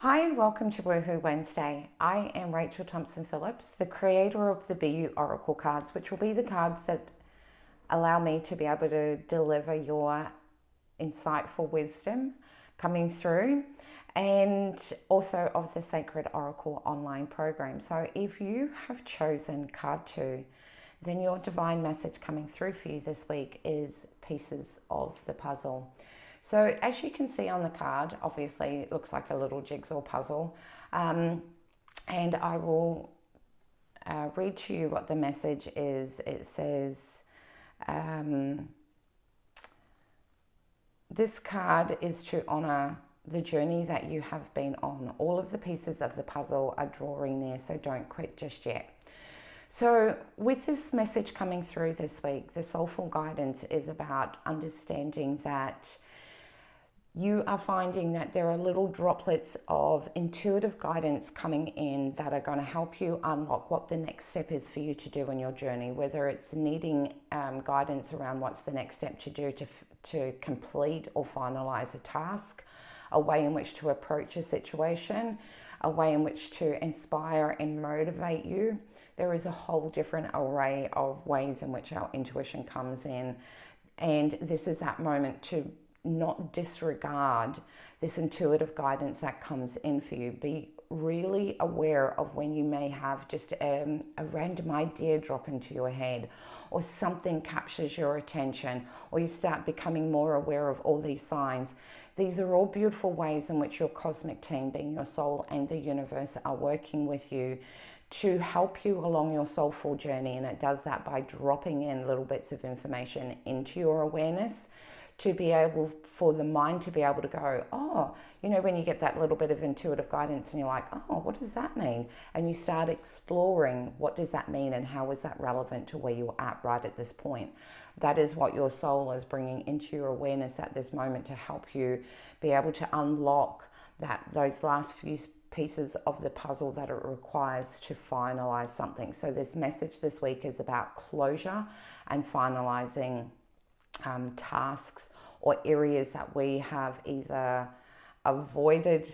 Hi and welcome to Woohoo Wednesday. I am Rachael Thompson Phillips, the creator of the BEYOU Oracle Cards, which will be the cards that allow me to be able to deliver your insightful wisdom coming through, and also of the Sacred Oracle online program. So if you have chosen card 2, then your divine message coming through for you this week is pieces of the puzzle. So as you can see on the card, obviously it looks like a little jigsaw puzzle, and I will read to you what the message is. It says, this card is to honor the journey that you have been on. All of the pieces of the puzzle are drawing near, so don't quit just yet. So with this message coming through this week, the soulful guidance is about understanding that you are finding that there are little droplets of intuitive guidance coming in that are going to help you unlock what the next step is for you to do in your journey, whether it's needing guidance around what's the next step to do to complete or finalize a task, a way in which to approach a situation, a way in which to inspire and motivate you. There is a whole different array of ways in which our intuition comes in, and this is that moment to not disregard this intuitive guidance that comes in for you. Be really aware of when you may have just a random idea drop into your head, or something captures your attention, or you start becoming more aware of all these signs. These are all beautiful ways in which your cosmic team, being your soul and the universe, are working with you to help you along your soulful journey. And it does that by dropping in little bits of information into your awareness, to be able, for the mind to be able to go, oh, when you get that little bit of intuitive guidance and you're like, oh, what does that mean? And you start exploring, what does that mean and how is that relevant to where you're at right at this point? That is what your soul is bringing into your awareness at this moment, to help you be able to unlock those last few pieces of the puzzle that it requires to finalize something. So this message this week is about closure and finalizing tasks or areas that we have either avoided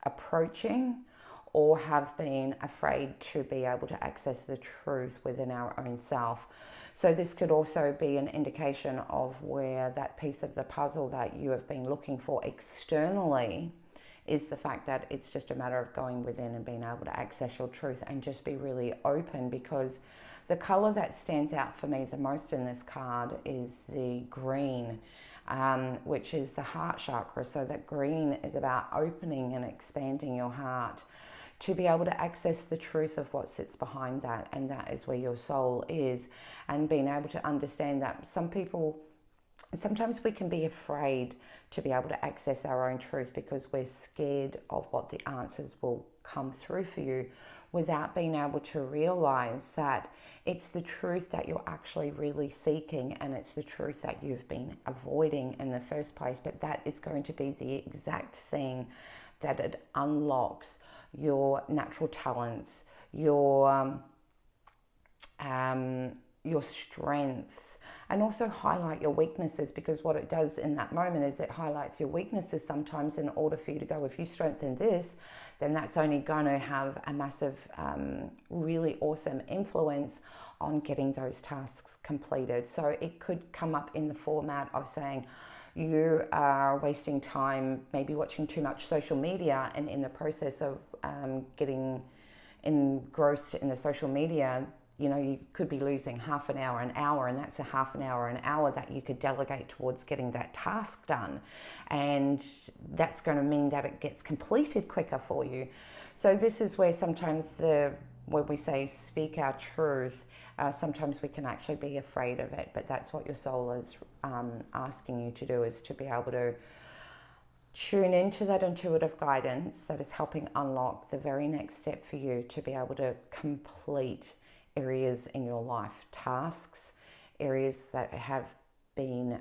approaching or have been afraid to be able to access the truth within our own self. So this could also be an indication of where that piece of the puzzle that you have been looking for externally is the fact that it's just a matter of going within and being able to access your truth and just be really open. Because the color that stands out for me the most in this card is the green, which is the heart chakra. So that green is about opening and expanding your heart to be able to access the truth of what sits behind that, and that is where your soul is. And being able to understand that sometimes we can be afraid to be able to access our own truth because we're scared of what the answers will come through for you, without being able to realize that it's the truth that you're actually really seeking, and it's the truth that you've been avoiding in the first place. But that is going to be the exact thing that it unlocks your natural talents, your strengths, and also highlight your weaknesses. Because what it does in that moment is it highlights your weaknesses sometimes, in order for you to go, if you strengthen this, then that's only going to have a massive, really awesome influence on getting those tasks completed. So it could come up in the format of saying, you are wasting time maybe watching too much social media, and in the process of getting engrossed in the social media, you could be losing half an hour, and that's a half an hour, an hour that you could delegate towards getting that task done. And that's going to mean that it gets completed quicker for you. So this is where sometimes when we say speak our truth, sometimes we can actually be afraid of it. But that's what your soul is asking you to do, is to be able to tune into that intuitive guidance that is helping unlock the very next step for you to be able to complete areas in your life, tasks, areas that have been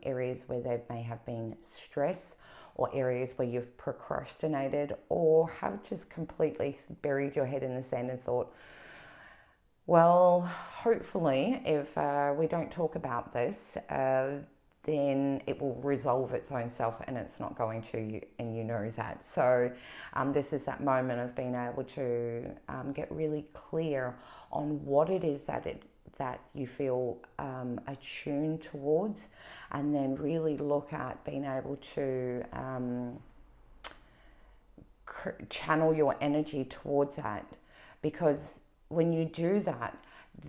areas where there may have been stress, or areas where you've procrastinated or have just completely buried your head in the sand and thought, well, hopefully if we don't talk about this, then it will resolve its own self, and it's not going to, and you know that. So this is that moment of being able to get really clear on what it is that you feel attuned towards, and then really look at being able to channel your energy towards that. Because when you do that,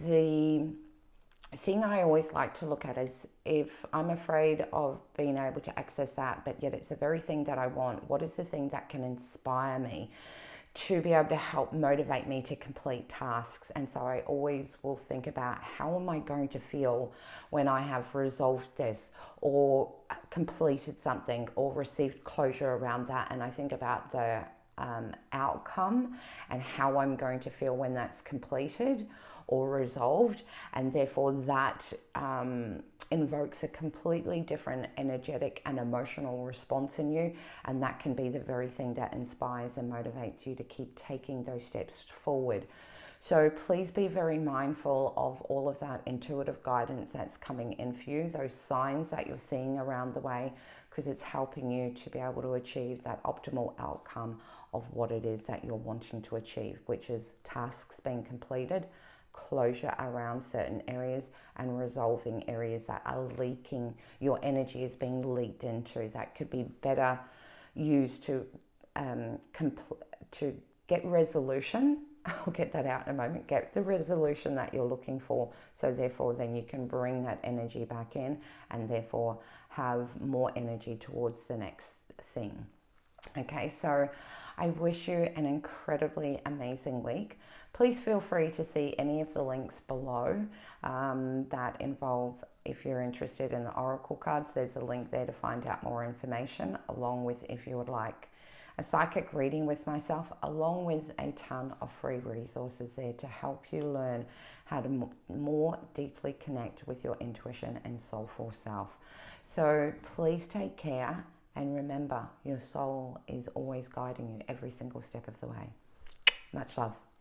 the thing I always like to look at is, if I'm afraid of being able to access that, but yet it's the very thing that I want, what is the thing that can inspire me to be able to help motivate me to complete tasks? And so I always will think about, how am I going to feel when I have resolved this, or completed something, or received closure around that? And I think about the outcome and how I'm going to feel when that's completed or resolved, and therefore that invokes a completely different energetic and emotional response in you, and that can be the very thing that inspires and motivates you to keep taking those steps forward. So please be very mindful of all of that intuitive guidance that's coming in for you, those signs that you're seeing around the way, because it's helping you to be able to achieve that optimal outcome of what it is that you're wanting to achieve, which is tasks being completed, closure around certain areas, and resolving areas that are leaking. Your energy is being leaked into, that could be better used to get resolution. I'll get that out in a moment. Get the resolution that you're looking for, so therefore then you can bring that energy back in, and therefore have more energy towards the next thing. Okay, so I wish you an incredibly amazing week. Please feel free to see any of the links below that involve, if you're interested in the Oracle cards, there's a link there to find out more information, along with, if you would like a psychic reading with myself, along with a ton of free resources there to help you learn how to more deeply connect with your intuition and soulful self. So please take care. And remember, your soul is always guiding you every single step of the way. Much love.